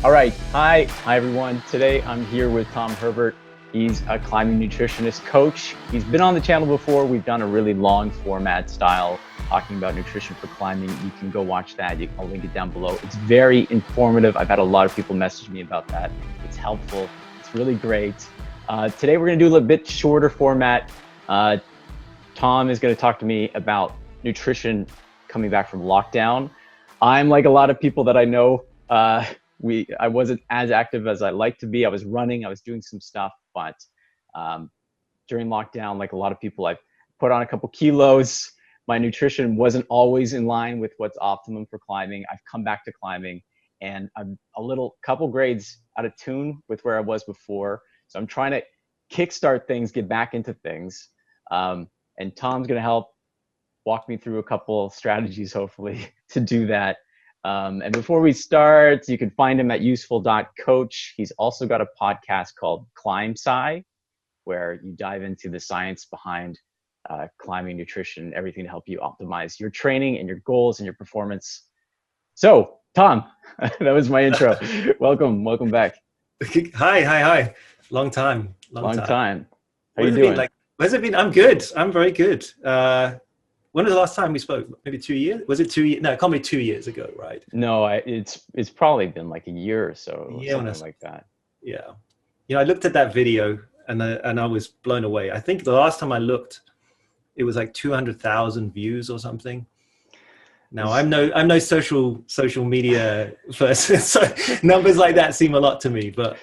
All right. Hi, everyone. Today I'm here with Tom Herbert. He's a climbing nutritionist coach. He's been on the channel before. We've done a really long format style talking about nutrition for climbing. You can go watch that. I'll link it down below. It's very informative. I've had a lot of people message me about that. It's helpful. It's really great. Today we're going to do a little bit shorter format. Tom is going to talk to me about nutrition coming back from lockdown. I'm like a lot of people that I know. I wasn't as active as I like to be. I was running, I was doing some stuff, but during lockdown, like a lot of people, I put on a couple kilos. My nutrition wasn't always in line with what's optimum for climbing. I've come back to climbing and I'm couple grades out of tune with where I was before. So I'm trying to kickstart things, get back into things. And Tom's gonna help walk me through a couple strategies, hopefully, to do that. And before we start, you can find him at useful.coach. He's also got a podcast called Climb Sci, where you dive into the science behind climbing, nutrition, everything to help you optimize your training and your goals and your performance. So, Tom, that was my intro. Welcome back. Hi. Long time. Long time. How What you has it doing? been like? Has it been? I'm good. I'm very good. When was the last time we spoke? Maybe 2 years? Was it 2 years? No, it can't be 2 years ago, right? No, it's probably been like a year or so, Yeah, something like that. yeah. I looked at that video and I was blown away. I think the last time I looked, it was like 200,000 views or something. Now I'm no social media person, so numbers like that seem a lot to me. But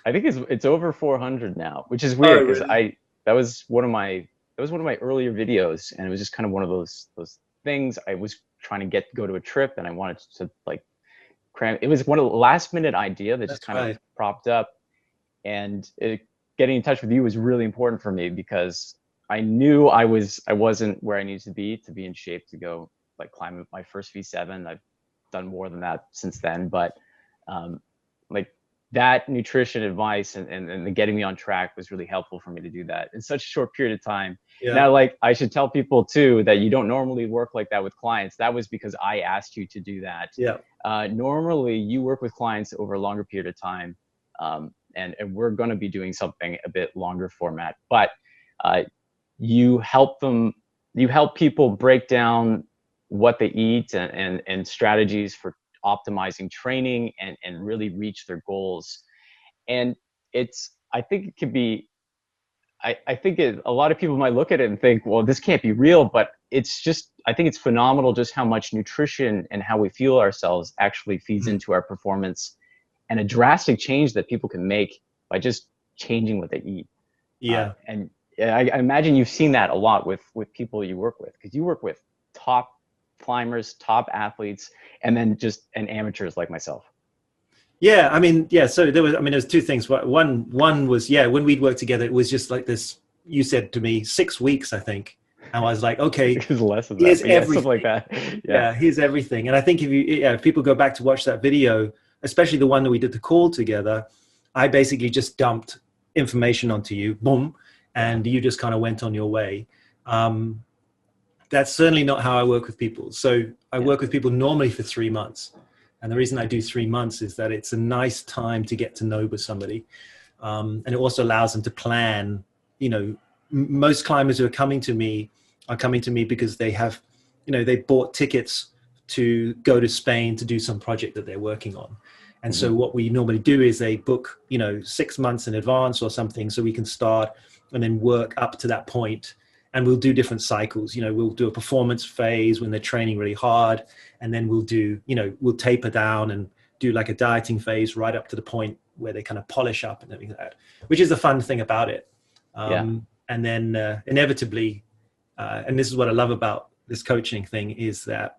I think it's over 400 now, which is weird because really? that was one of my earlier videos, and it was just kind of one of those things. I was trying to go to a trip, and I wanted to like cram. It was one of the last minute idea that just That's kind of right. propped up, and getting in touch with you was really important for me because I knew I wasn't where I needed to be in shape to go like climb my first V7. I've done more than that since then, but like that nutrition advice and the getting me on track was really helpful for me to do that in such a short period of time. Yeah. Now, like I should tell people too that you don't normally work like that with clients. That was because I asked you to do that. Yeah. Normally you work with clients over a longer period of time. And we're going to be doing something a bit longer format, but you help people break down what they eat and strategies for optimizing training and really reach their goals. And I think it could be, I think a lot of people might look at it and think, well, this can't be real, but I think it's phenomenal just how much nutrition and how we feel ourselves actually feeds into our performance, and a drastic change that people can make by just changing what they eat. Yeah. And I imagine you've seen that a lot with people you work with, because you work with top climbers, top athletes, and then and amateurs like myself. Yeah, I mean, yeah. So there's two things. One was, when we'd work together, it was just like this. You said to me 6 weeks, I think, and I was like, okay, It was less than that, here's but yeah, something like everything. that. Yeah, here's everything. And I think if people go back to watch that video, especially the one that we did the call together, I basically just dumped information onto you, boom, and you just kind of went on your way. That's certainly not how I work with people. So I work with people normally for 3 months. And the reason I do 3 months is that it's a nice time to get to know with somebody. And it also allows them to plan. Most climbers who are coming to me because they have, they bought tickets to go to Spain to do some project that they're working on. And so what we normally do is they book, 6 months in advance or something, so we can start and then work up to that point. And we'll do different cycles. We'll do a performance phase when they're training really hard. And then we'll do, we'll taper down and do like a dieting phase right up to the point where they kind of polish up and everything like that, which is the fun thing about it. And then inevitably, and this is what I love about this coaching thing, is that,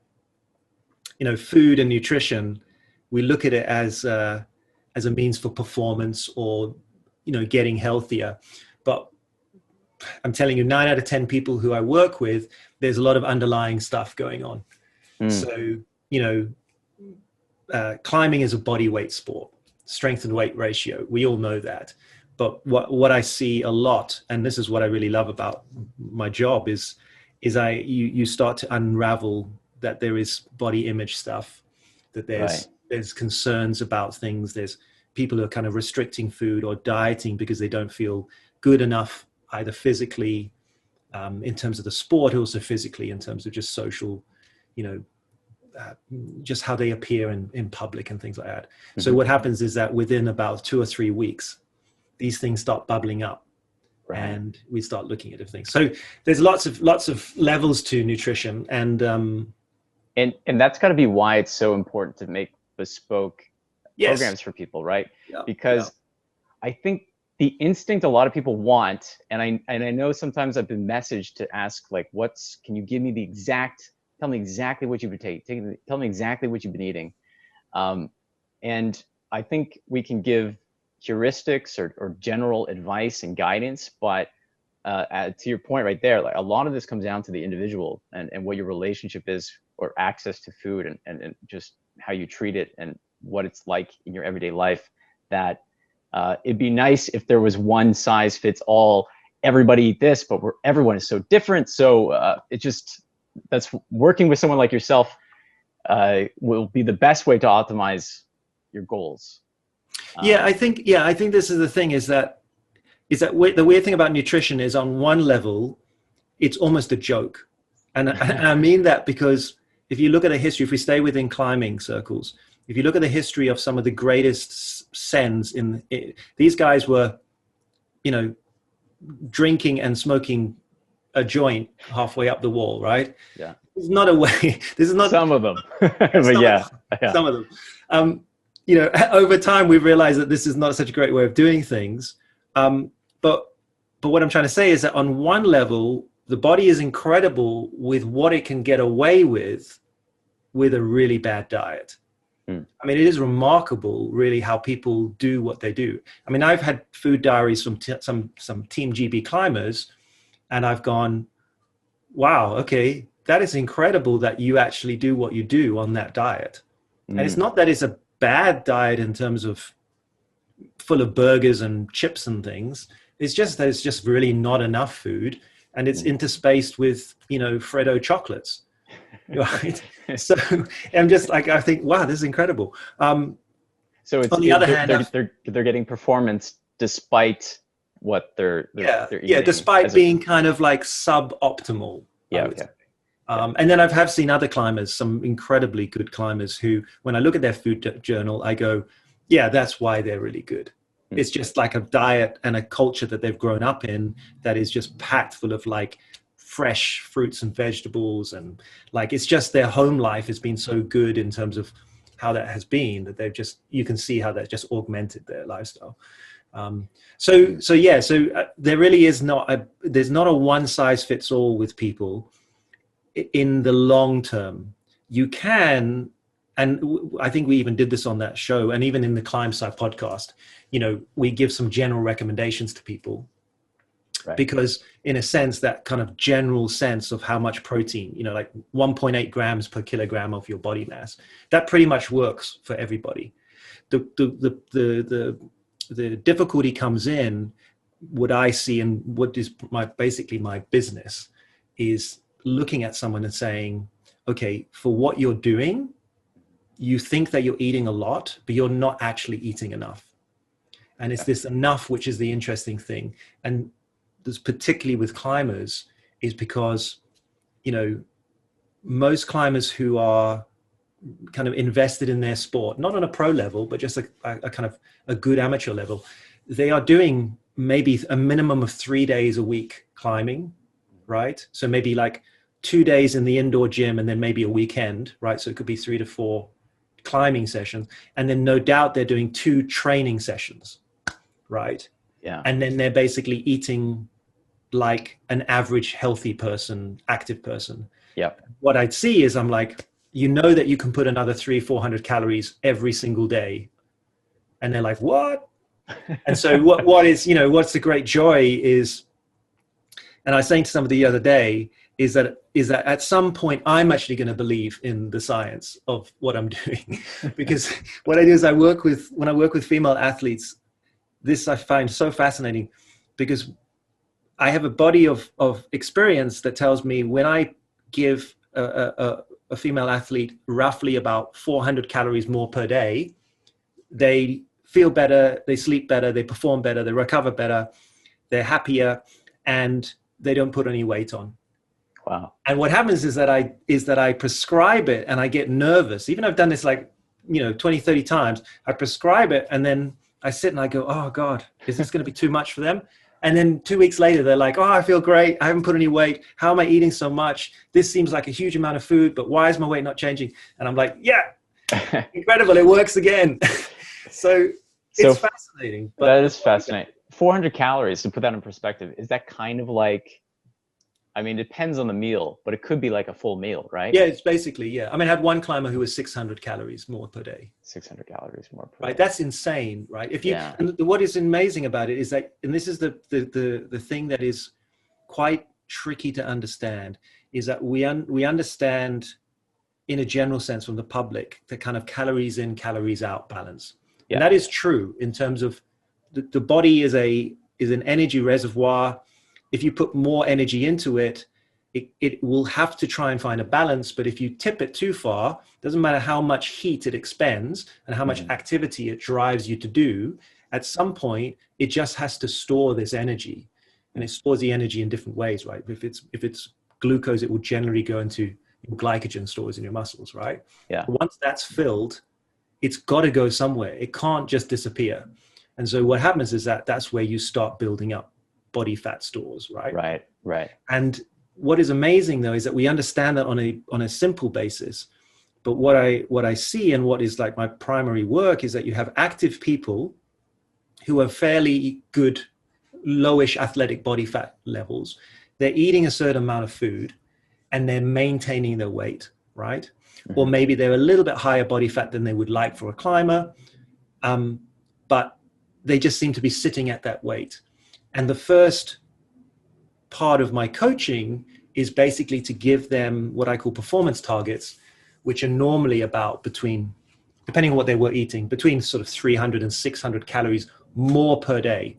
food and nutrition, we look at it as a means for performance or, getting healthier. But I'm telling you, 9 out of 10 people who I work with, there's a lot of underlying stuff going on. So, climbing is a body weight sport, strength and weight ratio. We all know that. But what I see a lot, and this is what I really love about my job, is you start to unravel that there is body image stuff, that there's there's concerns about things. There's people who are kind of restricting food or dieting because they don't feel good enough, either physically, in terms of the sport, also physically in terms of just social, you know, just how they appear in public and things like that. Mm-hmm. So what happens is that within about 2 or 3 weeks, these things start bubbling up. Right. And we start looking at different things. So there's lots of levels to nutrition, and that's got to be why it's so important to make bespoke programs for people, right? Yeah. Because I think the instinct a lot of people want, and I know sometimes I've been messaged to ask, like, can you give me tell me exactly what you've been tell me exactly what you've been eating. And I think we can give heuristics or general advice and guidance, but to your point right there, like, a lot of this comes down to the individual and what your relationship is, or access to food, and just how you treat it and what it's like in your everyday life. That it'd be nice if there was one size fits all, everybody eat this, but everyone is so different. So that's working with someone like yourself will be the best way to optimize your goals. I think this is the thing, is that the weird thing about nutrition is, on one level, it's almost a joke. And I mean that because if you look at the history, if we stay within climbing circles, if you look at the history of some of the greatest sens these guys were, you know, drinking and smoking a joint halfway up the wall, right? Yeah. There's not a way. This is not some of them, but yeah, some of them. You know, over time we've realized that this is not such a great way of doing things. But what I'm trying to say is that on one level, the body is incredible with what it can get away with a really bad diet. I mean, it is remarkable, really, how people do what they do. I mean, I've had food diaries from some Team GB climbers, and I've gone, wow, okay, that is incredible that you actually do what you do on that diet. And it's not that it's a bad diet in terms of full of burgers and chips and things. It's just that it's just really not enough food, and it's interspaced with, you know, Freddo chocolates. Right. So I'm just like, I think, wow, this is incredible. So it's, on the other hand, they're getting performance despite what they're eating. Yeah, despite being kind of like suboptimal. Yeah. Okay. And then I've seen other climbers, some incredibly good climbers, who, when I look at their food journal, I go, yeah, that's why they're really good. It's just like a diet and a culture that they've grown up in that is just packed full of like fresh fruits and vegetables, and like, it's just their home life has been so good in terms of how that has been, that they've just, you can see how that just augmented their lifestyle. So there really is there's not a one size fits all with people in the long term. You can, and I think we even did this on that show, and even in the Climb Side podcast, you know, we give some general recommendations to people. Right. Because in a sense, that kind of general sense of how much protein, you know, like 1.8 grams per kilogram of your body mass, that pretty much works for everybody. The difficulty comes in, what I see, and what is basically my business, is looking at someone and saying, okay, for what you're doing, you think that you're eating a lot, but you're not actually eating enough. And it's this enough, which is the interesting thing. And this, particularly with climbers, is because, you know, most climbers who are kind of invested in their sport, not on a pro level, but just a kind of a good amateur level, they are doing maybe a minimum of 3 days a week climbing, right? So maybe like 2 days in the indoor gym and then maybe a weekend, right? So it could be 3 to 4 climbing sessions. And then no doubt they're doing 2 training sessions, right? Yeah. And then they're basically eating like an average healthy person, active person. Yeah. What I'd see is, I'm like, you know that you can put another 300-400 calories every single day. And they're like, what? And so what is, you know, what's the great joy is, and I was saying to somebody the other day, is that at some point I'm actually going to believe in the science of what I'm doing. Because what I do is when I work with female athletes, this I find so fascinating, because I have a body of experience that tells me, when I give a a female athlete roughly about 400 calories more per day, they feel better, they sleep better, they perform better, they recover better, they're happier, and they don't put any weight on. Wow. And what happens is that I prescribe it and I get nervous. Even I've done this 20, 30 times. I prescribe it and then I sit and I go, oh God, is this going to be too much for them? And then 2 weeks later, they're like, oh, I feel great. I haven't put any weight. How am I eating so much? This seems like a huge amount of food, but why is my weight not changing? And I'm like, yeah, incredible. It works again. So it's fascinating. But that is fascinating. 400 calories, to put that in perspective, is that kind of like, I mean, it depends on the meal, but it could be like a full meal, right? Yeah, it's basically, yeah. I mean, I had one climber who was 600 calories more per day. 600 calories more per day. Right, that's insane, right? And what is amazing about it is that, and this is the thing that is quite tricky to understand, is that we understand in a general sense from the public the kind of calories in, calories out balance. Yeah. And that is true in terms of the body is an energy reservoir. If you put more energy into it, it will have to try and find a balance. But if you tip it too far, doesn't matter how much heat it expends and how much activity it drives you to do, at some point, it just has to store this energy. And it stores the energy in different ways, right? If it's glucose, it will generally go into glycogen stores in your muscles, right? Yeah. Once that's filled, it's got to go somewhere. It can't just disappear. And so what happens is that's where you start building up body fat stores, right? Right. And what is amazing though is that we understand that on a simple basis. But what I see and what is like my primary work is that you have active people who are fairly good, lowish athletic body fat levels. They're eating a certain amount of food and they're maintaining their weight, right? Mm-hmm. Or maybe they're a little bit higher body fat than they would like for a climber, but they just seem to be sitting at that weight. And the first part of my coaching is basically to give them what I call performance targets, which are normally about between, depending on what they were eating, between sort of 300 and 600 calories more per day,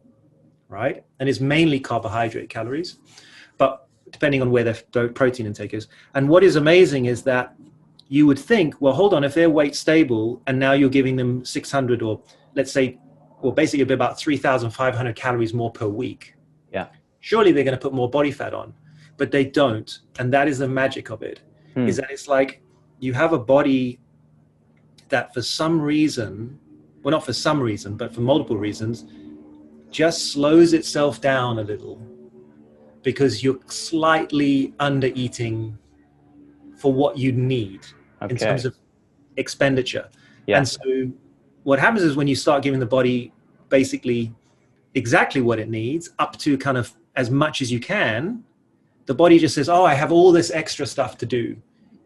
right? And it's mainly carbohydrate calories, but depending on where their protein intake is. And what is amazing is that you would think, well, hold on, if they're weight stable and now you're giving them 600 or let's say, well, basically it'd be about 3,500 calories more per week. Yeah. Surely they're going to put more body fat on, but they don't. And that is the magic of it, is that it's like you have a body that for some reason, well, not for some reason, but for multiple reasons, just slows itself down a little because you're slightly under eating for what you need in terms of expenditure. Yeah. And so what happens is when you start giving the body basically exactly what it needs up to kind of as much as you can, the body just says, oh, I have all this extra stuff to do.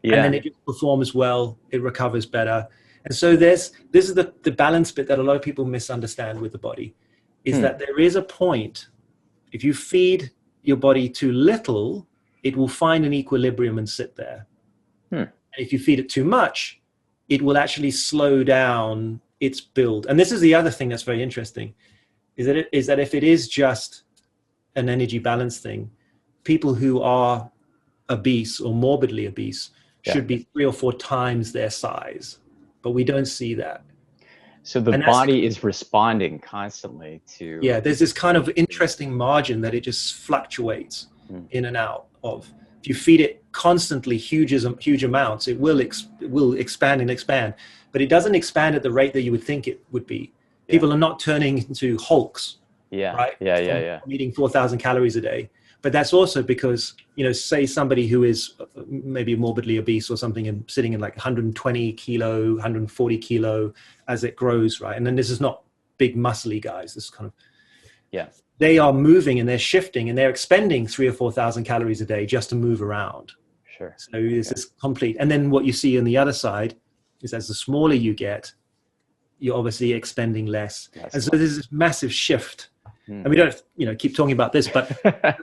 Yeah. And then it just performs well, it recovers better. And so this is the balance bit that a lot of people misunderstand with the body, is that there is a point, if you feed your body too little, it will find an equilibrium and sit there. And if you feed it too much, it will actually slow down its build. And this is the other thing that's very interesting, is that if it is just an energy balance thing, people who are obese or morbidly obese should be 3 or 4 times their size, but we don't see that. So the body is responding constantly to... Yeah, there's this kind of interesting margin that it just fluctuates in and out of. If you feed it constantly huge amounts, it will expand and expand, but it doesn't expand at the rate that you would think it would be. People are not turning into hulks, right? From eating 4,000 calories a day. But that's also because, say somebody who is maybe morbidly obese or something and sitting in like 120 kilo, 140 kilo as it grows, right? And then this is not big muscly guys. This is kind of, they are moving and they're shifting and they're expending 3,000 or 4,000 calories a day just to move around. Sure. So this is complete. And then what you see on the other side is as the smaller you get, you're obviously expending less. And so there's this massive shift. And we don't, keep talking about this, but the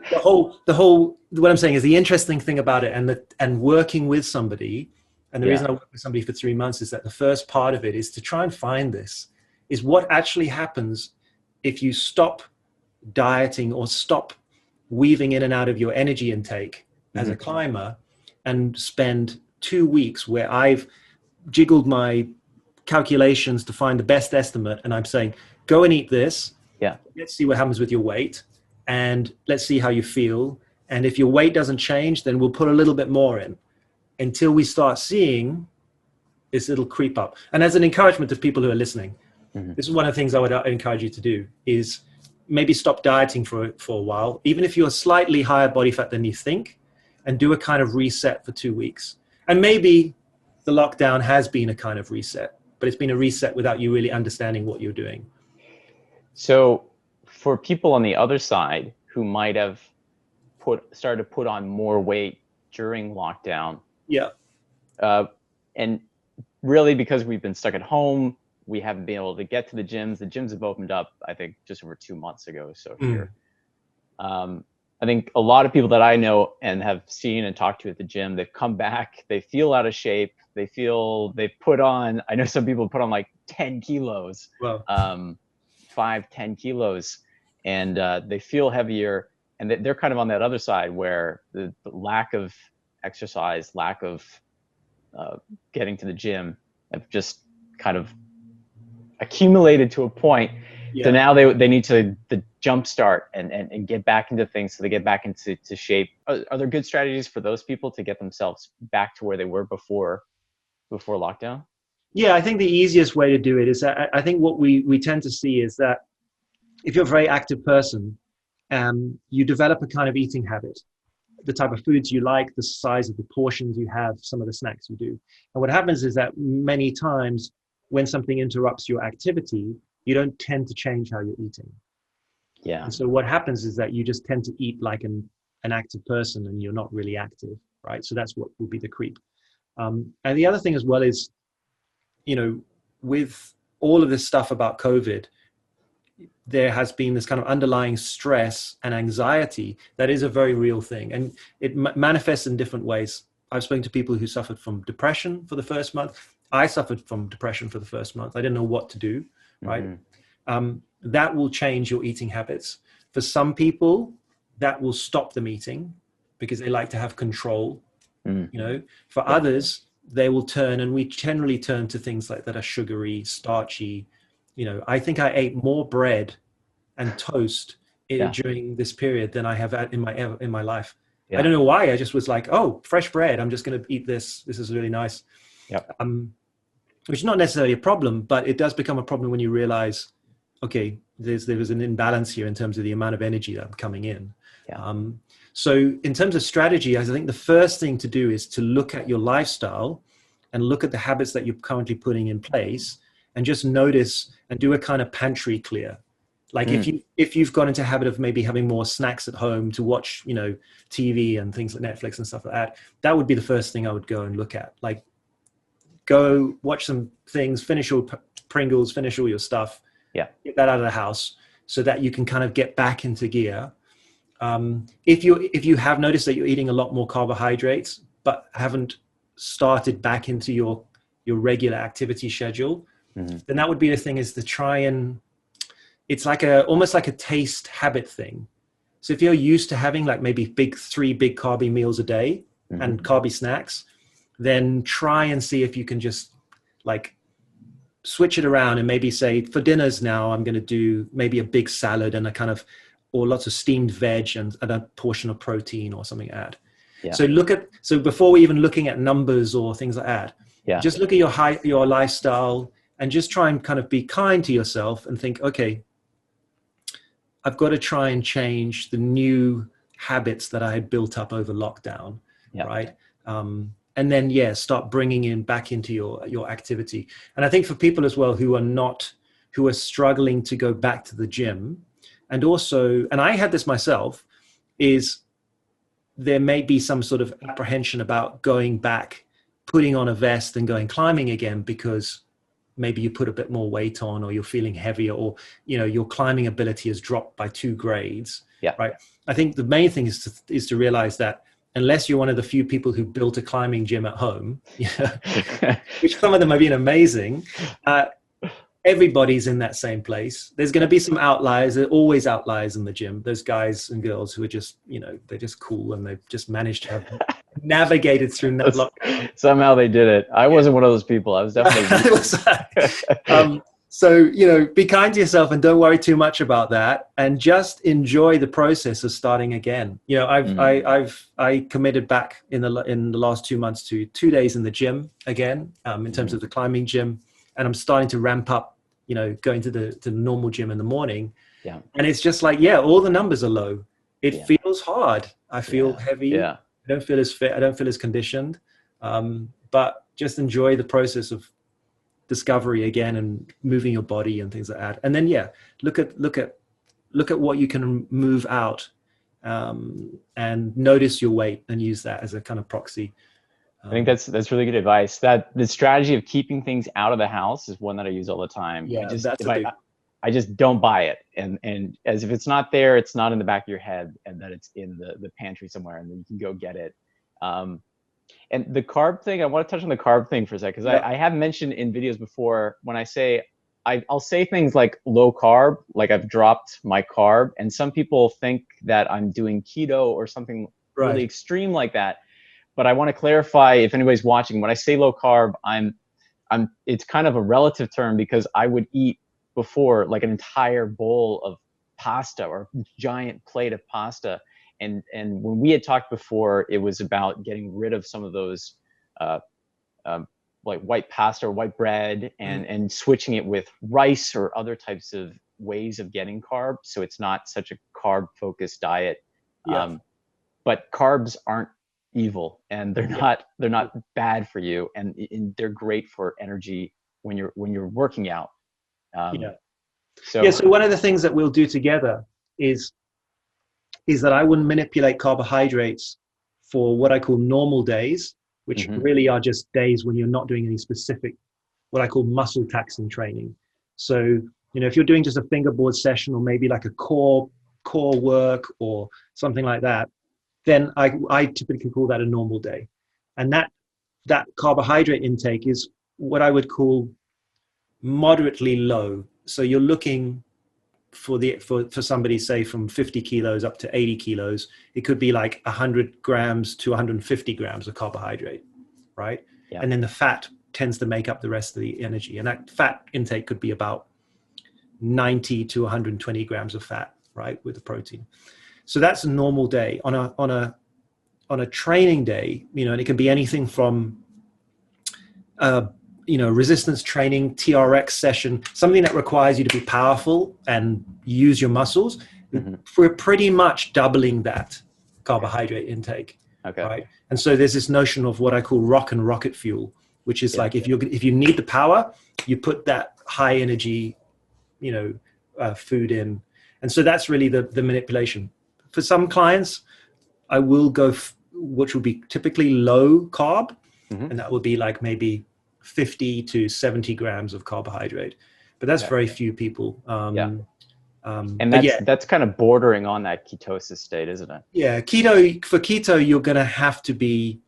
whole, what I'm saying is the interesting thing about it and working with somebody, and the reason I work with somebody for 3 months is that the first part of it is to try and find this, is what actually happens if you stop dieting or stop weaving in and out of your energy intake as a climber and spend 2 weeks where I've jiggled my calculations to find the best estimate, and I'm saying, go and eat this. Yeah. Let's see what happens with your weight, and let's see how you feel. And if your weight doesn't change, then we'll put a little bit more in until we start seeing this little creep up. And as an encouragement to people who are listening, this is one of the things I would encourage you to do, is maybe stop dieting for a while, even if you're slightly higher body fat than you think, and do a kind of reset for 2 weeks. And maybe the lockdown has been a kind of reset, but it's been a reset without you really understanding what you're doing. So for people on the other side who might have started to put on more weight during lockdown, Yeah. And really because we've been stuck at home, we haven't been able to get to the gyms. The gyms have opened up, I think, just over 2 months ago. So here, I think a lot of people that I know and have seen and talked to at the gym, they've come back, they feel out of shape. They feel they've put on, I know some people put on like 10 kilos, Wow. 5-10 kilos, and they feel heavier. And they're kind of on that other side where the lack of exercise, lack of getting to the gym have just kind of accumulated to a point. Yeah. So now they need to jumpstart and get back into things, so they get back into shape. Are there good strategies for those people to get themselves back to where they were before lockdown? Yeah, I think the easiest way to do it is, I think what we tend to see is that if you're a very active person, you develop a kind of eating habit, the type of foods you like, the size of the portions you have, some of the snacks you do. And what happens is that many times when something interrupts your activity, you don't tend to change how you're eating. Yeah. And so what happens is that you just tend to eat like an active person, and you're not really active, right? So that's what will be the creep. And the other thing as well is, with all of this stuff about COVID, there has been this kind of underlying stress and anxiety that is a very real thing. And it manifests in different ways. I've spoken to people who suffered from depression for the first month. I suffered from depression for the first month. I didn't know what to do, right? That will change your eating habits. For some people, that will stop them eating because they like to have control. For others, they will turn, and we generally turn to things like that are sugary, starchy. I think I ate more bread and toast during this period than I have in my life. I don't know why. I just was like, oh, fresh bread, I'm just going to eat this. This is really nice. Which is not necessarily a problem, but it does become a problem when you realize, okay, there was an imbalance here in terms of the amount of energy that I'm coming in. So in terms of strategy, I think the first thing to do is to look at your lifestyle and look at the habits that you're currently putting in place, and just notice and do a kind of pantry clear. Like if you've got into a habit of maybe having more snacks at home to watch, TV and things like Netflix and stuff like that, that would be the first thing I would go and look at. Like, go watch some things, finish your Pringles, finish all your stuff, get that out of the house so that you can kind of get back into gear. If you have noticed that you're eating a lot more carbohydrates, but haven't started back into your regular activity schedule, then that would be the thing, is to try and, it's like almost like a taste habit thing. So if you're used to having like maybe 3 big carby meals a day and carby snacks, then try and see if you can just like switch it around and maybe say, for dinners now, I'm going to do maybe a big salad and or lots of steamed veg and a portion of protein or something add. So before we even looking at numbers or things like that, just look at your lifestyle and just try and kind of be kind to yourself and think, okay, I've got to try and change the new habits that I had built up over lockdown, right? And then, start bringing back into your activity. And I think for people as well who are struggling to go back to the gym, and also, and I had this myself, is there may be some sort of apprehension about going back, putting on a vest and going climbing again, because maybe you put a bit more weight on, or you're feeling heavier, or your climbing ability has dropped by 2 grades. Right. I think the main thing is to realize that unless you're one of the few people who built a climbing gym at home, which some of them have been amazing, everybody's in that same place. There's going to be some outliers. There are always outliers in the gym. Those guys and girls who are just, they're just cool and they've just managed to have navigated through lockdown. Somehow they did it. I wasn't one of those people. I was definitely. So, be kind to yourself and don't worry too much about that, and just enjoy the process of starting again. I committed back in the last 2 months to 2 days in the gym again, in terms of the climbing gym, and I'm starting to ramp up, going to the normal gym in the morning. Yeah. And it's just like, all the numbers are low. It feels hard. I feel heavy. Yeah. I don't feel as fit. I don't feel as conditioned. But just enjoy the process of discovery again and moving your body and things like that. And then, look at what you can move out, and notice your weight and use that as a kind of proxy. I think that's really good advice. That the strategy of keeping things out of the house is one that I use all the time. Yeah, I just don't buy it. And as if it's not there, it's not in the back of your head, and that it's in the pantry somewhere, and then you can go get it. And the carb thing, I want to touch on the carb thing for a second, because I have mentioned in videos before, when I say, I'll say things like low carb, like I've dropped my carb, and some people think that I'm doing keto or something really extreme like that. But I want to clarify, if anybody's watching, when I say low carb, it's kind of a relative term, because I would eat before like an entire bowl of pasta or a giant plate of pasta. And when we had talked before, it was about getting rid of some of those like white pasta or white bread, and switching it with rice or other types of ways of getting carbs, so it's not such a carb focused diet. But carbs aren't evil, and they're not bad for you, and they're great for energy when you're working out. So one of the things that we'll do together is that I will manipulate carbohydrates for what I call normal days, which really are just days when you're not doing any specific, what I call muscle taxing training. So, if you're doing just a fingerboard session, or maybe like a core work or something like that, then I typically call that a normal day. And that carbohydrate intake is what I would call moderately low. So you're looking for somebody, say from 50 kilos up to 80 kilos, it could be like 100 grams to 150 grams of carbohydrate, right? Yeah. And then the fat tends to make up the rest of the energy. And that fat intake could be about 90 to 120 grams of fat, right, with the protein. So that's a normal day. On a training day, and it can be anything from resistance training, TRX session, something that requires you to be powerful and use your muscles. We're pretty much doubling that carbohydrate intake. Okay. Right. And so there's this notion of what I call rock and rocket fuel, which is like if you need the power, you put that high energy, food in. And so that's really the manipulation. For some clients, I will go, which would be typically low carb, and that would be like maybe 50 to 70 grams of carbohydrate. But that's very few people. And that's kind of bordering on that ketosis state, isn't it? Yeah, for keto, you're going to have to be,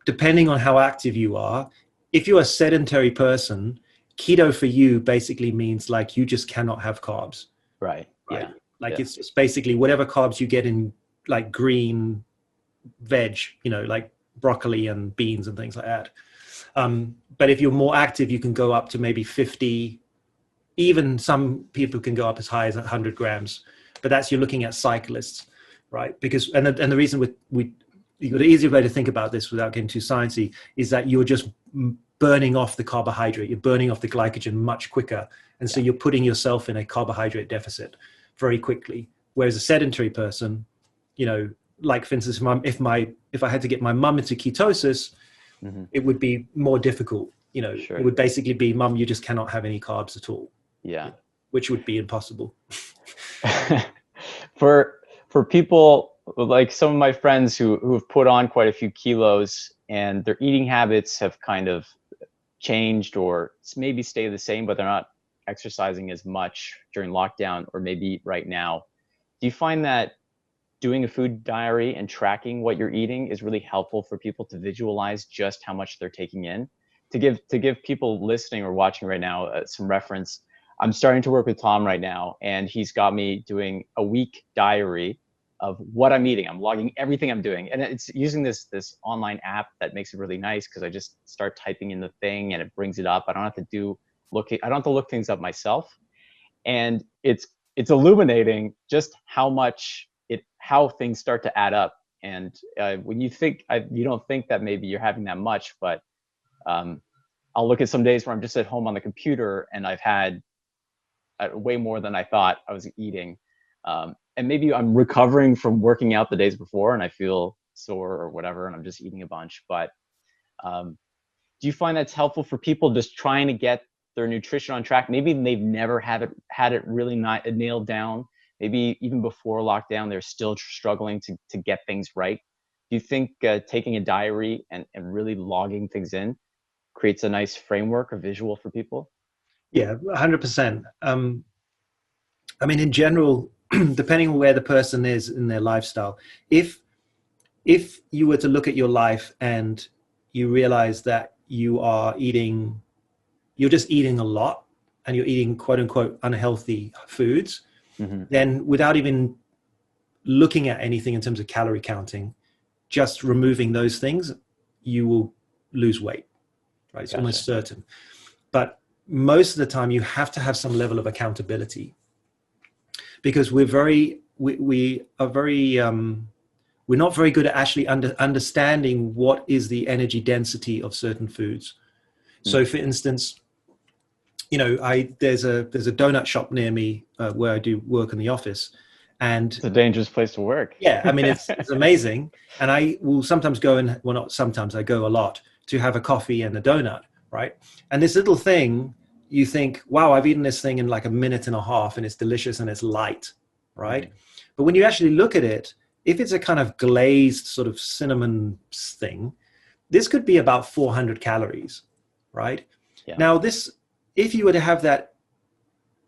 depending on how active you are. If you're a sedentary person, keto for you basically means like you just cannot have carbs. Right. Yeah. Like it's just basically whatever carbs you get in like green veg, like broccoli and beans and things like that. But if you're more active, you can go up to maybe 50. Even some people can go up as high as 100 grams. But that's, you're looking at cyclists, right? Because and the reason the easier way to think about this without getting too sciencey is that you're just burning off the carbohydrate. You're burning off the glycogen much quicker, and so you're putting yourself in a carbohydrate deficit very quickly. Whereas a sedentary person, like for instance, if I had to get my mum into ketosis, it would be more difficult. Sure. It would basically be, Mum, you just cannot have any carbs at all. Yeah. Which would be impossible. For people like some of my friends who have put on quite a few kilos, and their eating habits have kind of changed or maybe stay the same, but they're not exercising as much during lockdown or maybe right now. Do you find that doing a food diary and tracking what you're eating is really helpful for people to visualize just how much they're taking in? to give people listening or watching right now some reference, I'm starting to work with Tom right now, and he's got me doing a week diary of what I'm eating. I'm logging everything I'm doing, and it's using this online app that makes it really nice because I just start typing in the thing and it brings it up. I don't have to look things up myself, and it's illuminating just how things start to add up. And when you think you don't think that maybe you're having that much, but I'll look at some days where I'm just at home on the computer and I've had way more than I thought I was eating. And maybe I'm recovering from working out the days before and I feel sore or whatever, and I'm just eating a bunch. But do you find that's helpful for people just trying to get their nutrition on track? Maybe they've never had it really not nailed down. Maybe even before lockdown, they're still struggling to get things right. Do you think taking a diary and really logging things in creates a nice framework, a visual for people? Yeah, 100%. I mean, in general, depending on where the person is in their lifestyle, if you were to look at your life and you realize that you're just eating a lot and you're eating quote unquote unhealthy foods, then without even looking at anything in terms of calorie counting, just removing those things, you will lose weight, right? It's almost certain. But most of the time you have to have some level of accountability, because we're not very good at actually understanding what is the energy density of certain foods. So for instance, there's a donut shop near me where I do work in the office, and it's a dangerous place to work. Yeah, I mean, it's amazing. And I will sometimes go not sometimes, I go a lot to have a coffee and a donut, right? And this little thing, you think, wow, I've eaten this thing in like a minute and a half and it's delicious and it's light, right? But when you actually look at it, if it's a kind of glazed sort of cinnamon thing, this could be about 400 calories, right? Yeah. Now if you were to have that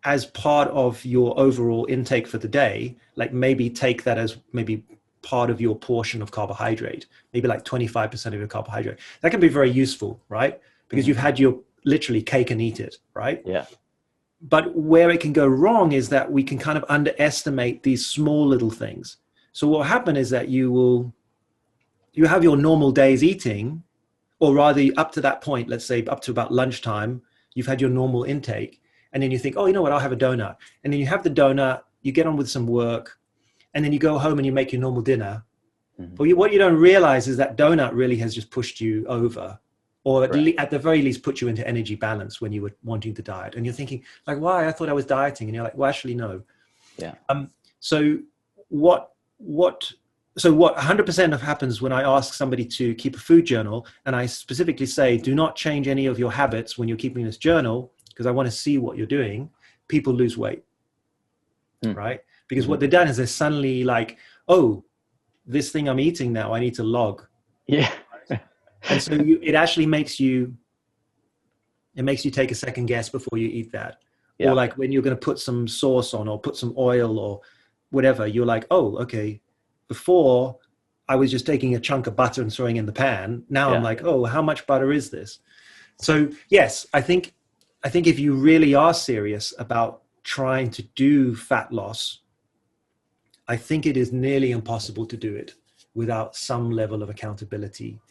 as part of your overall intake for the day, like maybe take that as maybe part of your portion of carbohydrate, maybe like 25% of your carbohydrate, that can be very useful, right? Because you've had your literally cake and eat it, right? Yeah. But where it can go wrong is that we can kind of underestimate these small little things. So what will happen is that you have your normal day's eating, or rather up to that point, let's say up to about lunchtime, you've had your normal intake. And then you think, oh, you know what, I'll have a donut. And then you have the donut, you get on with some work, and then you go home and you make your normal dinner. But what you don't realize is that donut really has just pushed you over, or at the very least put you into energy balance when you were wanting to diet. And you're thinking like, why? I thought I was dieting. And you're like, well, actually, no. Yeah. So what 100% of happens when I ask somebody to keep a food journal, and I specifically say, do not change any of your habits when you're keeping this journal, because I want to see what you're doing. People lose weight, right? Because what they've done is they're suddenly like, oh, this thing I'm eating now, I need to log. Yeah. And so it actually makes you take a second guess before you eat that. Yeah. Or like when you're going to put some sauce on or put some oil or whatever, you're like, oh, okay. Before I was just taking a chunk of butter and throwing in the pan. Now I'm like, oh, how much butter is this? So yes, I think if you really are serious about trying to do fat loss, I think it is nearly impossible to do it without some level of accountability.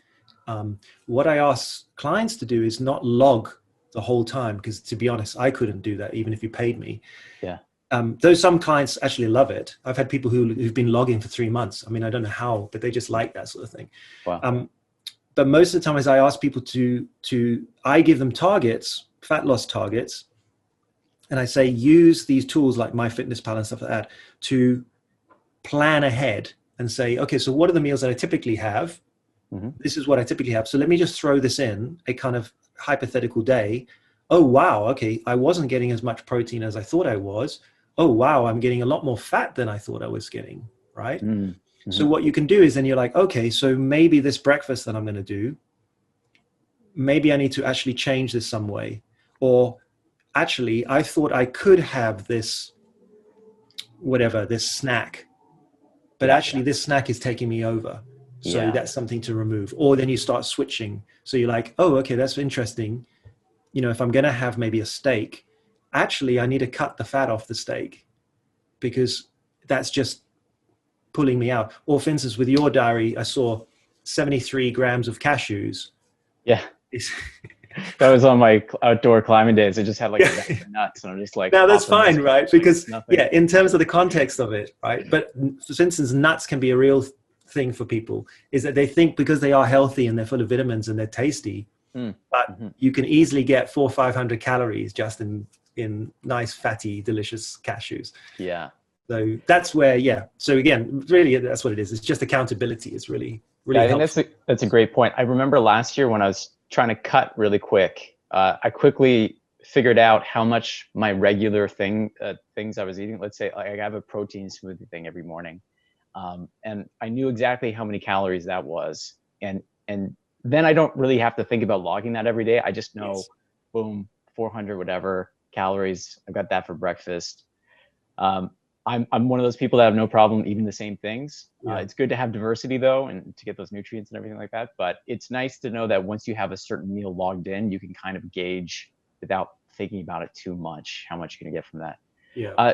What I ask clients to do is not log the whole time, because to be honest, I couldn't do that even if you paid me. Yeah. Though some clients actually love it. I've had people who've been logging for 3 months. I mean, I don't know how, but they just like that sort of thing. Wow. But most of the time, as I ask people I give them targets, fat loss targets, and I say, use these tools like MyFitnessPal and stuff like that to plan ahead and say, okay, so what are the meals that I typically have? This is what I typically have. So let me just throw this in a kind of hypothetical day. Oh, wow. Okay. I wasn't getting as much protein as I thought I was. Oh, wow. I'm getting a lot more fat than I thought I was getting. Right. So what you can do is then you're like, okay, so maybe this breakfast that I'm going to do, maybe I need to actually change this some way. Or actually, I thought I could have this snack, but actually this snack is taking me over. So Yeah. that's something to remove. Or then you start switching. So you're like, oh, okay, that's interesting. If I'm going to have maybe a steak, actually, I need to cut the fat off the steak because that's just pulling me out. Or for instance, with your diary, I saw 73 grams of cashews. Yeah. It's, That was on my outdoor climbing days. I just had like a bag yeah. of nuts, and I'm just like, Now that's popping those fine, right? like Because nothing. in terms of the context of it, right? But for instance, nuts can be a real thing for people, is that they think because they are healthy and they're full of vitamins and they're tasty, but you can easily get 400 or 500 calories just in nice, fatty, delicious cashews. Yeah. So that's where, So again, really, that's what it is. It's just accountability. It's really, Yeah, really I think helpful. that's a great point. I remember last year when I was trying to cut really quick, I quickly figured out how much my regular things I was eating. Let's say like, I have a protein smoothie thing every morning, and I knew exactly how many calories that was, and then I don't really have to think about logging that every day. I just know, Yes. boom, 400 whatever calories. I've got that for breakfast. Um, I'm one of those people that have no problem eating the same things. Yeah. It's good to have diversity though, and to get those nutrients and everything like that. But it's nice to know that once you have a certain meal logged in, you can kind of gauge without thinking about it too much how much you're gonna get from that. Yeah.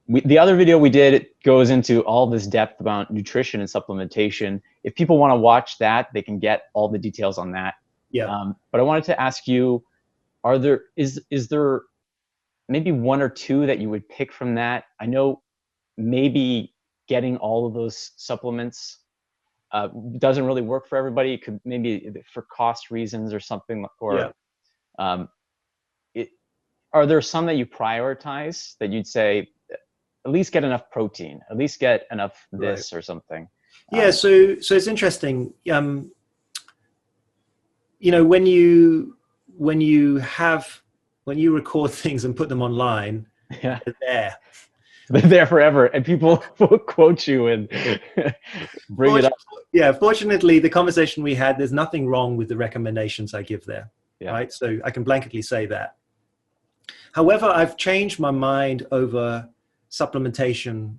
The other video we did, it goes into all this depth about nutrition and supplementation. If people want to watch that, they can get all the details on that. Yeah. But I wanted to ask you, is there maybe one or two that you would pick from that? I know maybe getting all of those supplements doesn't really work for everybody. It could maybe for cost reasons or something, or um, are there some that you prioritize that you'd say at least get enough protein, at least get enough this Right. or something? Yeah. So it's interesting. When you record things and put them online, Yeah, they're there. they're there forever, and people will quote you and bring it up. Yeah, fortunately, the conversation we had, there's nothing wrong with the recommendations I give there, Yeah. right? So I can blanketly say that. However, I've changed my mind over supplementation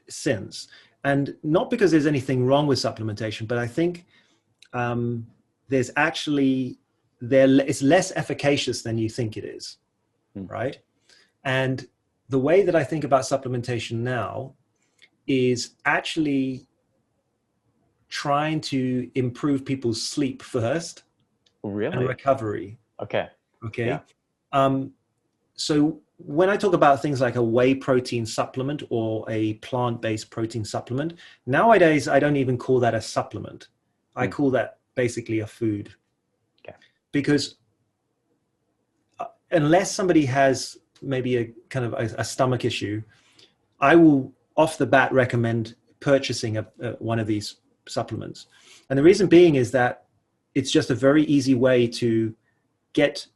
since, and not because there's anything wrong with supplementation, but I think there's actually it's less efficacious than you think it is, right? And the way that I think about supplementation now is actually trying to improve people's sleep first Really? and recovery. Okay. Okay. Yeah. So when I talk about things like a whey protein supplement or a plant-based protein supplement, nowadays I don't even call that a supplement. I call that basically a food. Okay. Because unless somebody has maybe a kind of a stomach issue, I will off the bat recommend purchasing one of these supplements. And the reason being is that it's just a very easy way to get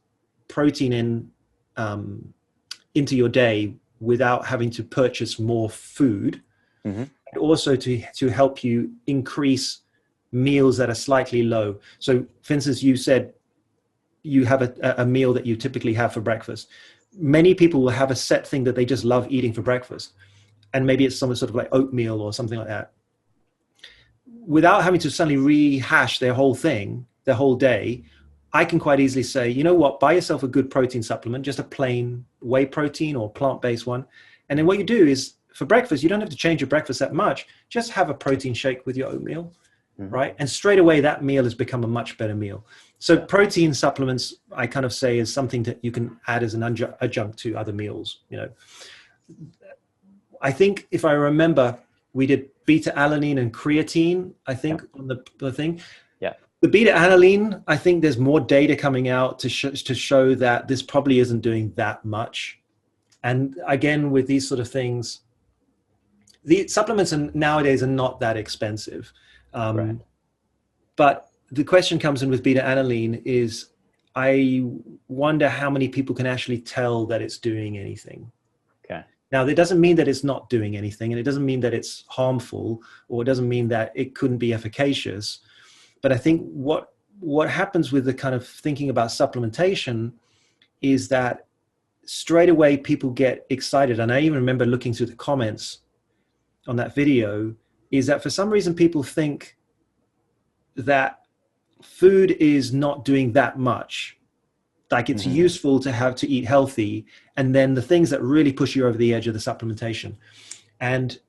protein into your day without having to purchase more food. And also to help you increase meals that are slightly low. So for instance, you said you have a meal that you typically have for breakfast. Many people will have a set thing that they just love eating for breakfast. And maybe it's some sort of like oatmeal or something like that. Without having to suddenly rehash their whole thing, their whole day, I can quite easily say, you know what, buy yourself a good protein supplement, just a plain whey protein or plant-based one. And then what you do is for breakfast, you don't have to change your breakfast that much. Just have a protein shake with your oatmeal, right? And straight away that meal has become a much better meal. So protein supplements, I kind of say, is something that you can add as an adjunct to other meals. I think if I remember, we did beta-alanine and creatine, I think, on the thing. Yeah. The beta-alanine, I think there's more data coming out to show that this probably isn't doing that much. And again, with these sort of things, the supplements nowadays are not that expensive. Right. But the question comes in with beta-alanine is, I wonder how many people can actually tell that it's doing anything. Okay. Now, that doesn't mean that it's not doing anything, and it doesn't mean that it's harmful, or it doesn't mean that it couldn't be efficacious. But I think what happens with the kind of thinking about supplementation is that straight away people get excited. And I even remember looking through the comments on that video, is that for some reason people think that food is not doing that much. Like it's useful to have to eat healthy, and then the things that really push you over the edge of the supplementation. And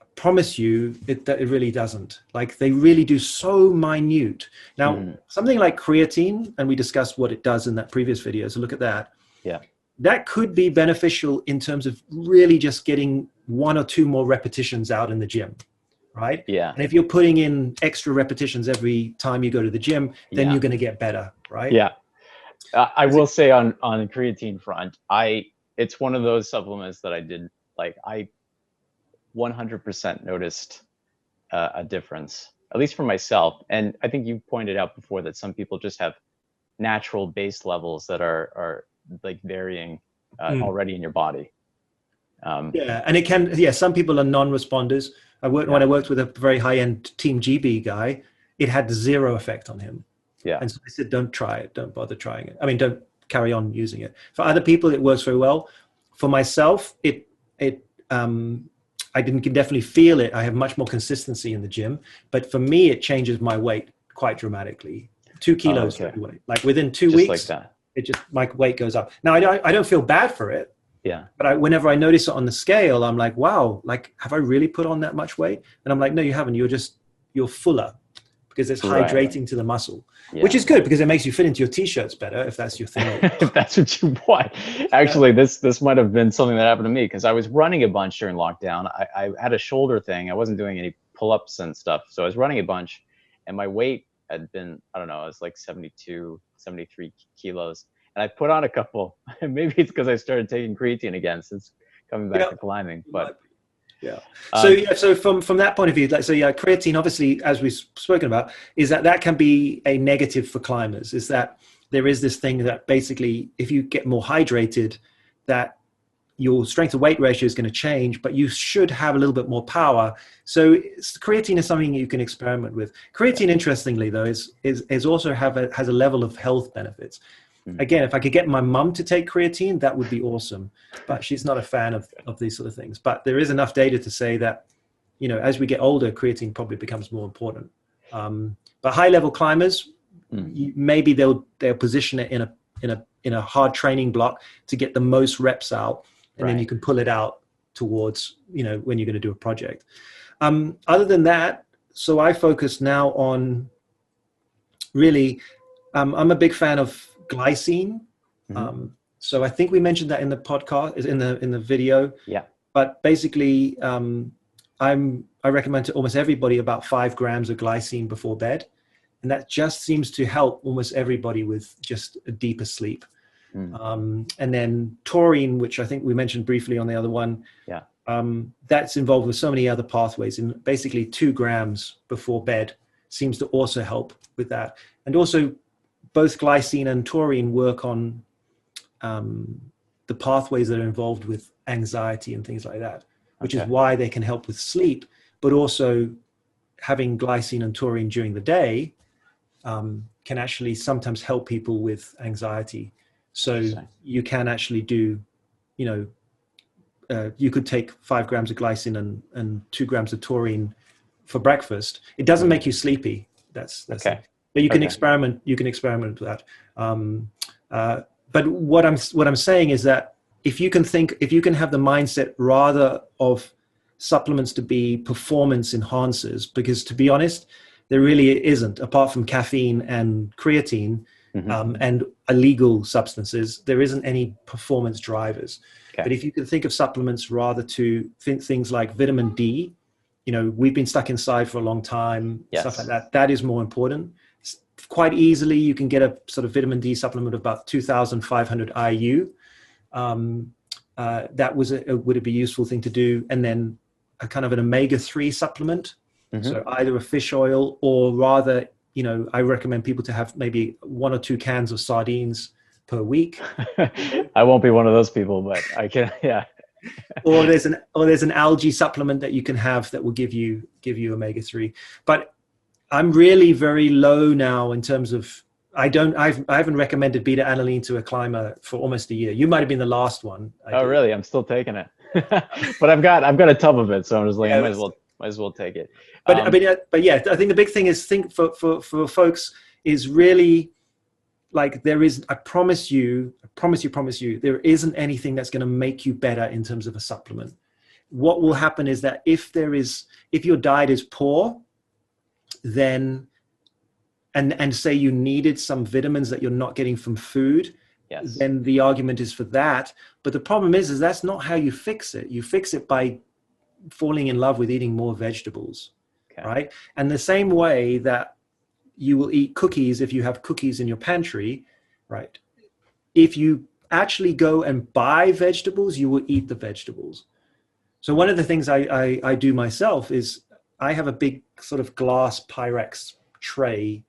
I promise you that it really doesn't. Like they really do so minute. Now, something like creatine, and we discussed what it does in that previous video, so look at that. Yeah. That could be beneficial in terms of really just getting 1 or 2 more repetitions out in the gym, right? Yeah. And if you're putting in extra repetitions every time you go to the gym, then you're going to get better, right? Yeah. I will say on the creatine front, it's one of those supplements that I did, like I 100% noticed a difference, at least for myself. And I think you pointed out before that some people just have natural base levels that are like varying already in your body. Yeah, and it can. Yeah, some people are non-responders. When I worked with a very high-end Team GB guy, it had 0 effect on him. Yeah, and so I said, don't try it. Don't bother trying it. I mean, don't carry on using it. For other people, it works very well. For myself, I can definitely feel it. I have much more consistency in the gym, but for me, it changes my weight quite dramatically. 2 kilos, like within 2 weeks, like that. My weight goes up. Now I don't feel bad for it. Yeah. But whenever I notice it on the scale, I'm like, wow, like, have I really put on that much weight? And I'm like, no, you haven't. You're fuller because it's hydrating to the muscle, which is good because it makes you fit into your t-shirts better if that's your thing. If that's what you want. Actually, this might have been something that happened to me because I was running a bunch during lockdown. I had a shoulder thing. I wasn't doing any pull-ups and stuff. So I was running a bunch and my weight had been, I don't know, it was like 72, 73 kilos. And I put on a couple, and maybe it's because I started taking creatine again since coming back to climbing. But so from that point of view, creatine, obviously, as we've spoken about, is that can be a negative for climbers. Is that there is this thing that basically, if you get more hydrated, that your strength to weight ratio is going to change, but you should have a little bit more power. So creatine is something you can experiment with. Creatine, interestingly, though, is also has a level of health benefits. Again, if I could get my mum to take creatine, that would be awesome. But she's not a fan of these sort of things. But there is enough data to say that, as we get older, creatine probably becomes more important. But high-level climbers, maybe they'll position it in a hard training block to get the most reps out, and then you can pull it out towards when you're going to do a project. Other than that, so I focus now on really. I'm a big fan of glycine. So I think we mentioned that in the podcast, in the video. Yeah. But basically, I recommend to almost everybody about 5 grams of glycine before bed, and that just seems to help almost everybody with just a deeper sleep. And then taurine, which I think we mentioned briefly on the other one. Yeah. That's involved with so many other pathways, and basically 2 grams before bed seems to also help with that. And also, both glycine and taurine work on the pathways that are involved with anxiety and things like that, which is why they can help with sleep, but also having glycine and taurine during the day can actually sometimes help people with anxiety. So you can actually do, you could take 5 grams of glycine and 2 grams of taurine for breakfast. It doesn't make you sleepy. That's okay. But you can experiment. You can experiment with that. But what I'm saying is that if you can have the mindset rather of supplements to be performance enhancers, because to be honest, there really isn't, apart from caffeine and creatine and illegal substances, there isn't any performance drivers. But if you can think of supplements rather to think things like vitamin D, we've been stuck inside for a long time, stuff like that. That is more important. Quite easily, you can get a sort of vitamin D supplement of about 2,500 IU. That would be a useful thing to do. And then a kind of an omega-3 supplement. So either a fish oil or rather, I recommend people to have maybe 1 or 2 cans of sardines per week. I won't be one of those people, but I can, or there's an algae supplement that you can have that will give you omega-3. But I'm really very low now in terms of I haven't recommended beta aniline to a climber for almost a year. You might have been the last one. Really? I'm still taking it, but I've got a tub of it, so I'm just like I might as well Might as well take it. But but yeah, I think the big thing is for folks is really like I promise you, there isn't anything that's going to make you better in terms of a supplement. What will happen is that if your diet is poor, then and say you needed some vitamins that you're not getting from food, yes, then the argument is for that. But the problem is that's not how you fix it. You fix it by falling in love with eating more vegetables, right? And the same way that you will eat cookies if you have cookies in your pantry, right? If you actually go and buy vegetables, you will eat the vegetables. So one of the things I do myself is I have a big sort of glass Pyrex tray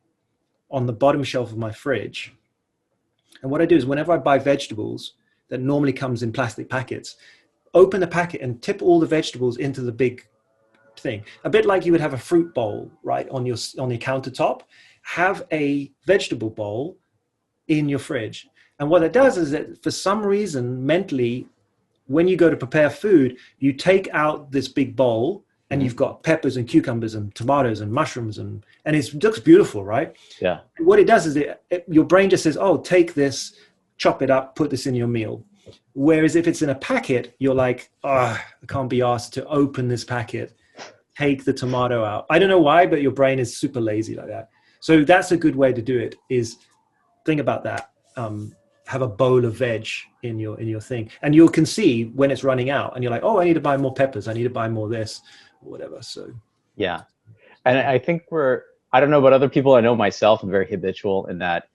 on the bottom shelf of my fridge. And what I do is whenever I buy vegetables that normally comes in plastic packets, open the packet and tip all the vegetables into the big thing. A bit like you would have a fruit bowl, right, on your countertop. Have a vegetable bowl in your fridge. And what it does is that for some reason, mentally, when you go to prepare food, you take out this big bowl and you've got peppers and cucumbers and tomatoes and mushrooms and it looks beautiful, right? Yeah. And what it does is your brain just says, oh, take this, chop it up, put this in your meal. Whereas if it's in a packet, you're like, I can't be asked to open this packet, take the tomato out. I don't know why, but your brain is super lazy like that. So that's a good way to do it, is think about that. Have a bowl of veg in your thing, and you can see when it's running out and you're like, oh, I need to buy more peppers. I need to buy more this or whatever. So, yeah. And I think I don't know about other people. I know myself, I'm very habitual in that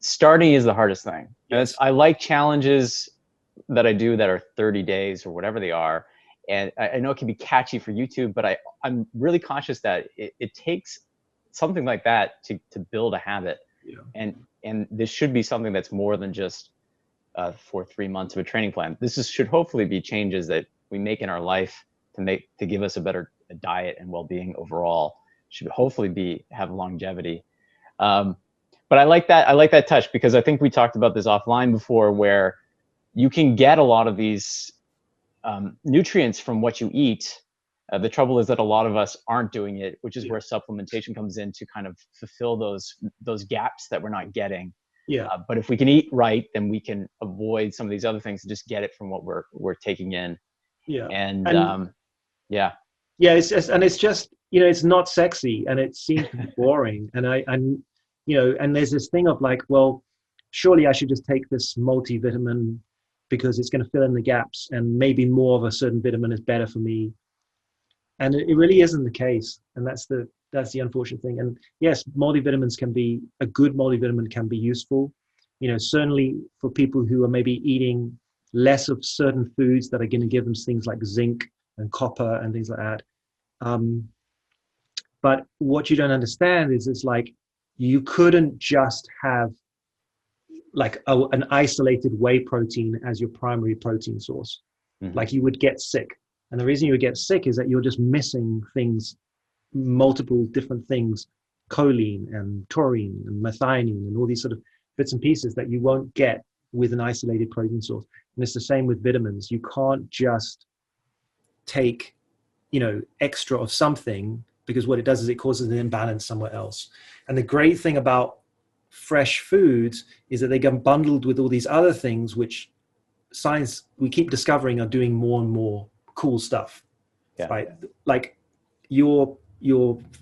starting is the hardest thing. Yes. I like challenges that I do that are 30 days or whatever they are. And I know it can be catchy for YouTube, but I'm really conscious that it takes something like that to build a habit. Yeah. And this should be something that's more than just for 3 months of a training plan. This should hopefully be changes that we make in our life to give us a better diet and well-being overall. Should hopefully have longevity. But I like that touch, because I think we talked about this offline before, where you can get a lot of these nutrients from what you eat. The trouble is that a lot of us aren't doing it, which is where supplementation comes in to kind of fulfill those gaps that we're not getting. Yeah. But if we can eat right, then we can avoid some of these other things and just get it from what we're taking in. Yeah. And yeah. Yeah, it's just it's not sexy and it seems boring. And and there's this thing of like, well, surely I should just take this multivitamin because it's going to fill in the gaps, and maybe more of a certain vitamin is better for me. And it really isn't the case. And that's the unfortunate thing. And yes, a good multivitamin can be useful, certainly for people who are maybe eating less of certain foods that are going to give them things like zinc and copper and things like that. But what you don't understand is it's like, you couldn't just have like an isolated whey protein as your primary protein source. Mm-hmm. Like, you would get sick. And the reason you would get sick is that you're just missing things, multiple different things, choline and taurine and methionine and all these sort of bits and pieces that you won't get with an isolated protein source. And it's the same with vitamins. You can't just take, extra of something, because what it does is it causes an imbalance somewhere else. And the great thing about fresh foods is that they get bundled with all these other things, which science, we keep discovering, are doing more and more cool stuff. Yeah. Right? Like your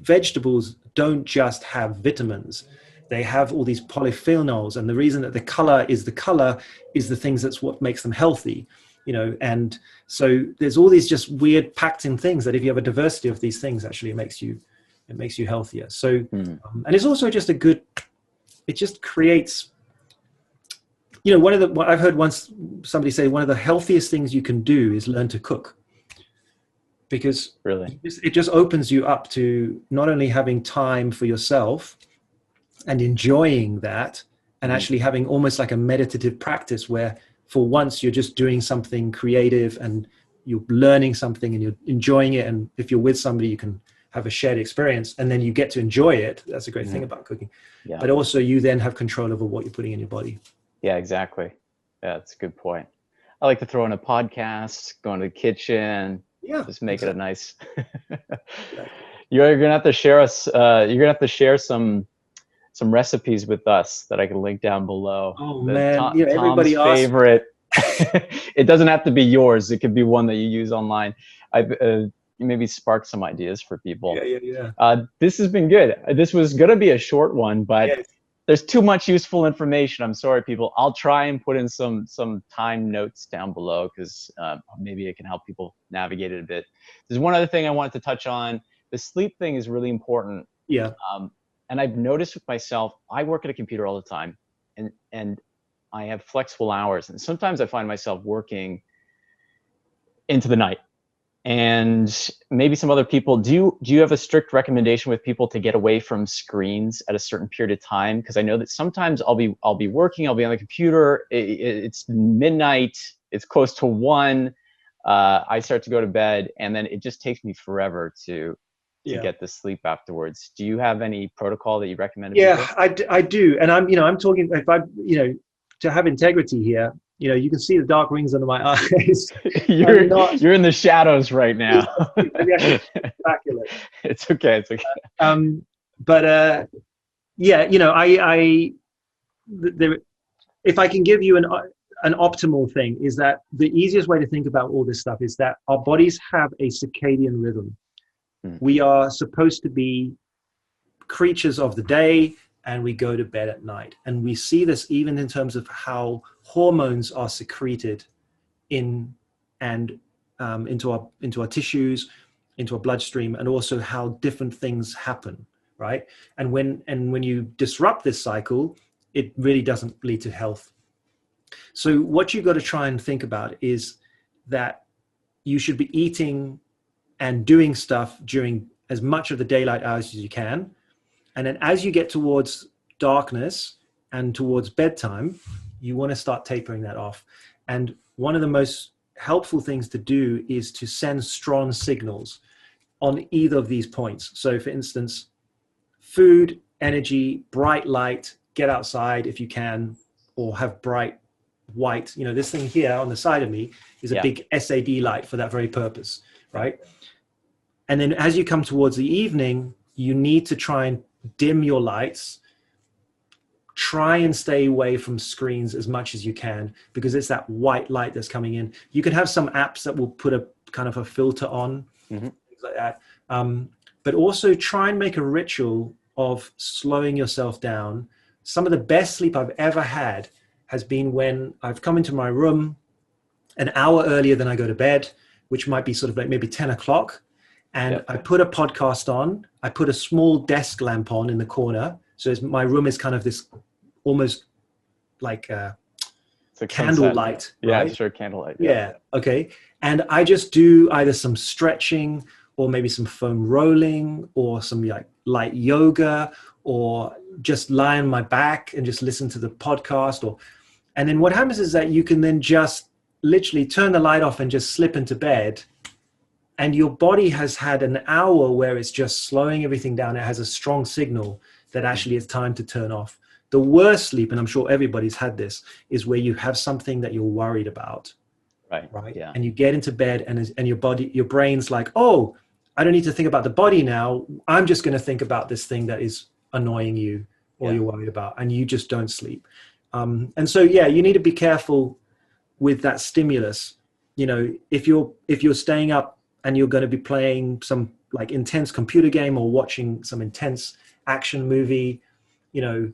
vegetables don't just have vitamins. They have all these polyphenols, and the reason that the color is the things that's what makes them healthy. And so there's all these just weird packed in things that if you have a diversity of these things, actually it makes you healthier. So, and it's also just it just creates, what I've heard once somebody say, one of the healthiest things you can do is learn to cook, because really it just opens you up to not only having time for yourself and enjoying that, and actually having almost like a meditative practice where for once you're just doing something creative and you're learning something and you're enjoying it. And if you're with somebody, you can have a shared experience, and then you get to enjoy it. That's a great thing about cooking. Yeah. But also you then have control over what you're putting in your body. Yeah, exactly. Yeah, that's a good point. I like to throw in a podcast, go into the kitchen, Yeah. Just make it a nice. Yeah. You're gonna have to share us. You're gonna have to share some recipes with us that I can link down below. Oh The man, Tom's everybody asks. favorite. It doesn't have to be yours. It could be one that you use online. I've maybe sparked some ideas for people. Yeah. This has been good. This was gonna be a short one, but Yes. there's too much useful information. I'm sorry, people. I'll try and put in some time notes down below because maybe it can help people navigate it a bit. There's one other thing I wanted to touch on. The sleep thing is really important. Yeah. And I've noticed with myself, I work at a computer all the time, and I have flexible hours, and sometimes I find myself working into the night. And maybe some other people, do you have a strict recommendation with people to get away from screens at a certain period of time? Because I know that sometimes I'll be working, I'll be on the computer, it's midnight, it's close to 1, I start to go to bed, and then it just takes me forever to get the sleep afterwards. Do you have any protocol that you recommend? Yeah, I do. And I'm talking, if I, to have integrity here, you can see the dark rings under my eyes. You're in the shadows right now. Spectacular. It's okay. It's okay. If I can give you an optimal thing, is that the easiest way to think about all this stuff is that our bodies have a circadian rhythm. We are supposed to be creatures of the day, and we go to bed at night. And we see this even in terms of how hormones are secreted into our tissues, into our bloodstream, and also how different things happen, right? And when you disrupt this cycle, it really doesn't lead to health. So what you've got to try and think about is that you should be eating and doing stuff during as much of the daylight hours as you can. And then as you get towards darkness and towards bedtime, you want to start tapering that off. And one of the most helpful things to do is to send strong signals on either of these points. So for instance, food, energy, bright light, get outside if you can, or have bright white. This thing here on the side of me is a big SAD light for that very purpose, right? And then as you come towards the evening, you need to try and dim your lights. Try and stay away from screens as much as you can, because it's that white light that's coming in. You can have some apps that will put a kind of a filter on, things like that. But also try and make a ritual of slowing yourself down. Some of the best sleep I've ever had has been when I've come into my room an hour earlier than I go to bed, which might be sort of like maybe 10 o'clock. And I put a podcast on. I put a small desk lamp on in the corner. So my room is kind of this almost like a candlelight. Yeah, right? sure, candlelight. Yeah, okay. And I just do either some stretching or maybe some foam rolling or some like light yoga, or just lie on my back and just listen to the podcast. And then what happens is that you can then just literally turn the light off and just slip into bed. And your body has had an hour where it's just slowing everything down. It has a strong signal that actually it's time to turn off. The worst sleep, and I'm sure everybody's had this, is where you have something that you're worried about. Right. Yeah. And you get into bed and your brain's like, oh, I don't need to think about the body now. I'm just going to think about this thing that is annoying you or you're worried about, and you just don't sleep. And so, you need to be careful with that stimulus. If you're staying up and you're going to be playing some like intense computer game or watching some intense action movie, and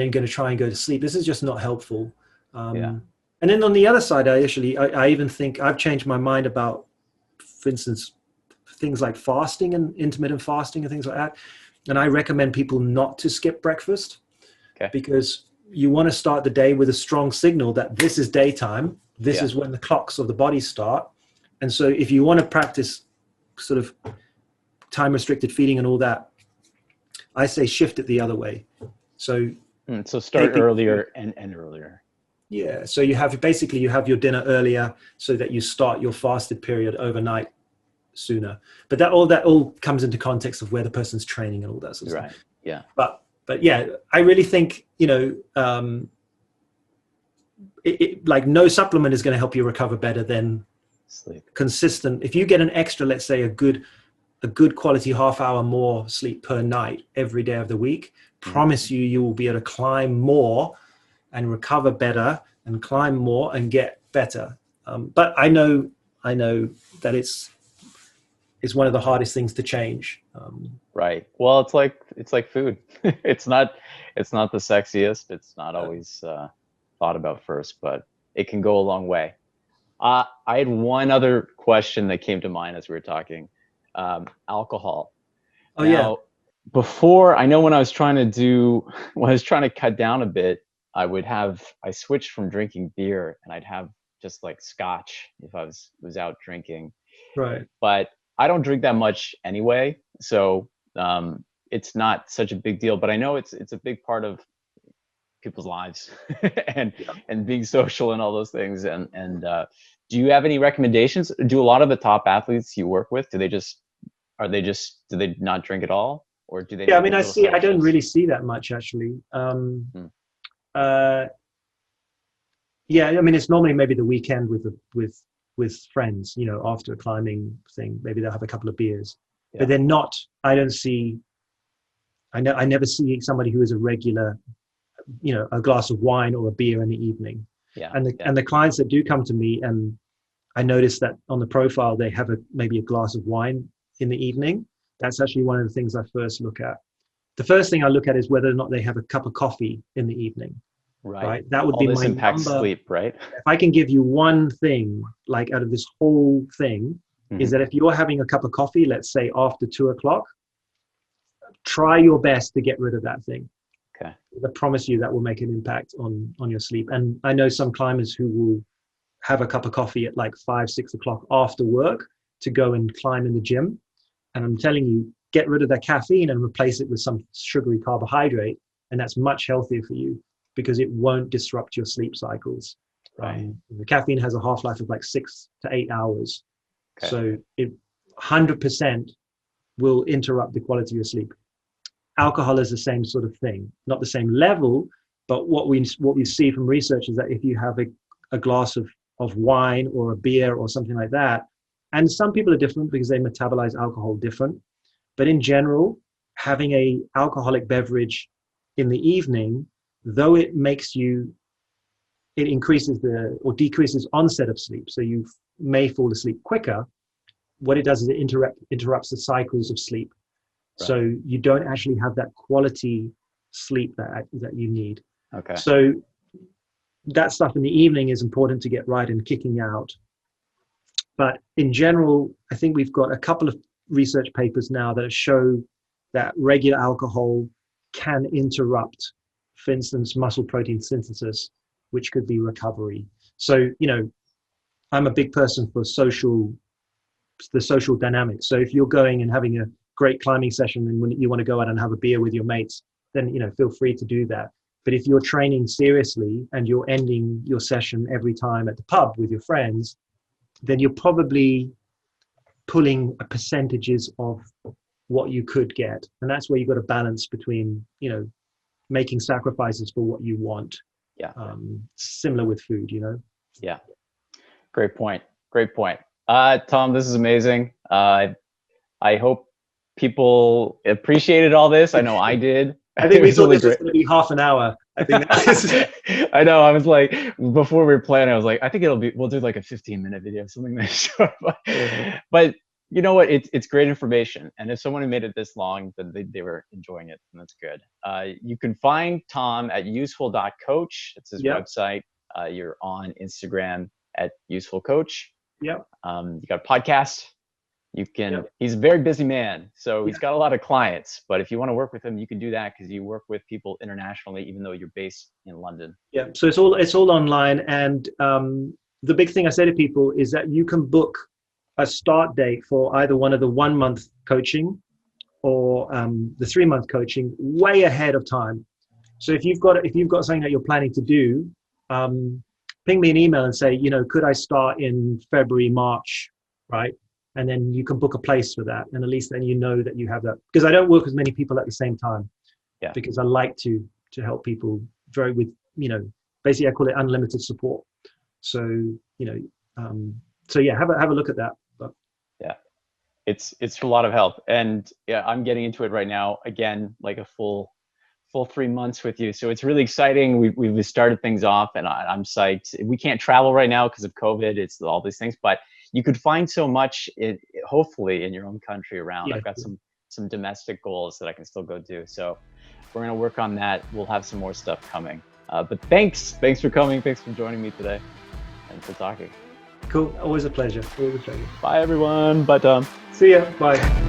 then going to try and go to sleep, this is just not helpful. And then on the other side, I even think I've changed my mind about, for instance, things like fasting and intermittent fasting and things like that. And I recommend people not to skip breakfast, because you want to start the day with a strong signal that this is daytime. This is when the clocks of the body start. And so if you want to practice sort of time restricted feeding and all that, I say shift it the other way. So start earlier and end earlier. Yeah. So you have your dinner earlier so that you start your fasted period overnight sooner. But that all comes into context of where the person's training and all that sort of stuff. Yeah. But yeah, I really think, like no supplement is going to help you recover better than Sleep. consistent, if you get an extra, let's say a good quality half hour more sleep per night every day of the week, promise you will be able to climb more and recover better and climb more and get better. But I know that it's one of the hardest things to change. Right. Well, it's like food. It's not the sexiest. It's not always thought about first, but it can go a long way. I had one other question that came to mind as we were talking. Alcohol. Oh yeah, Now, before, I know when I was trying to cut down a bit, I switched from drinking beer, and I'd have just like scotch if I was out drinking. right. But I don't drink that much anyway, so it's not such a big deal. But I know it's a big part of people's lives, and being social and all those things. And do you have any recommendations? Do a lot of the top athletes you work with, do they not drink at all, or do they? Yeah, I make mean, little I don't switches? really see that much actually. Uh, yeah, I mean, it's normally maybe the weekend with friends, you know, after a climbing thing, maybe they'll have a couple of beers, but they're not. I don't see. I never see somebody who is a regular, you know, a glass of wine or a beer in the evening. And the clients that do come to me, and I notice that on the profile they have maybe a glass of wine in the evening. That's actually one of the things I first look at. The first thing I look at is whether or not they have a cup of coffee in the evening. Right. That would All be this my impacts number. sleep, right? If I can give you one thing, like out of this whole thing, is that if you're having a cup of coffee, let's say after 2 o'clock, try your best to get rid of that thing. Okay. I promise you that will make an impact on your sleep. And I know some climbers who will have a cup of coffee at like 5-6 o'clock after work to go and climb in the gym. And I'm telling you, get rid of that caffeine and replace it with some sugary carbohydrate. And that's much healthier for you because it won't disrupt your sleep cycles. Right. The caffeine has a half-life of like 6 to 8 hours. Okay. So it 100% will interrupt the quality of your sleep. Alcohol is the same sort of thing, not the same level, but what we see from research is that if you have a glass of wine or a beer or something like that, and some people are different because they metabolize alcohol different, but in general, having a alcoholic beverage in the evening, though it increases or decreases onset of sleep, so you may fall asleep quicker, what it does is it interrupts the cycles of sleep. Right. So you don't actually have that quality sleep that you need. Okay. So that stuff in the evening is important to get right and kicking out. But in general, I think we've got a couple of research papers now that show that regular alcohol can interrupt, for instance, muscle protein synthesis, which could be recovery. So, you know, I'm a big person for the social dynamics. So if you're going and having a great climbing session and when you want to go out and have a beer with your mates, then, you know, feel free to do that. But if you're training seriously and you're ending your session every time at the pub with your friends, then you're probably pulling percentages of what you could get. And that's where you've got a balance between, you know, making sacrifices for what you want. Yeah. Similar with food, you know? Yeah. Great point. Tom, this is amazing. I hope people appreciated all this. I know I did. I think we thought this was going to be half an hour. I think that's I know. I was like, before we were planning, I was like, I think we'll do like a 15-minute video, something that short. But you know what? It's great information. And if someone who made it this long, then they were enjoying it, and that's good. You can find Tom at useful.coach. It's his website. You're on Instagram at usefulcoach. Yep. You got a podcast. He's a very busy man, so he's got a lot of clients, but if you want to work with him, you can do that because you work with people internationally, even though you're based in London. Yeah. So it's all online. And the big thing I say to people is that you can book a start date for either one of the 1 month coaching or the 3 month coaching way ahead of time. So if you've got something that you're planning to do, ping me an email and say, you know, could I start in February, March, right? And then you can book a place for that. And at least then you know that you have that. Because I don't work with many people at the same time. Yeah. Because I like to help people with, you know, basically I call it unlimited support. So, you know, So yeah, have a look at that. But Yeah, it's a lot of help, and yeah, I'm getting into it right now again, like a full 3 months with you. So it's really exciting. We've started things off, and I'm psyched. We can't travel right now because of COVID. It's all these things, but you could find so much, hopefully, in your own country around. yeah, I've got some domestic goals that I can still go do. So we're gonna work on that. We'll have some more stuff coming. But thanks for coming. Thanks for joining me today, and for talking. cool. Always a pleasure. Always a pleasure. Bye everyone. Bye Tom. See ya. Bye.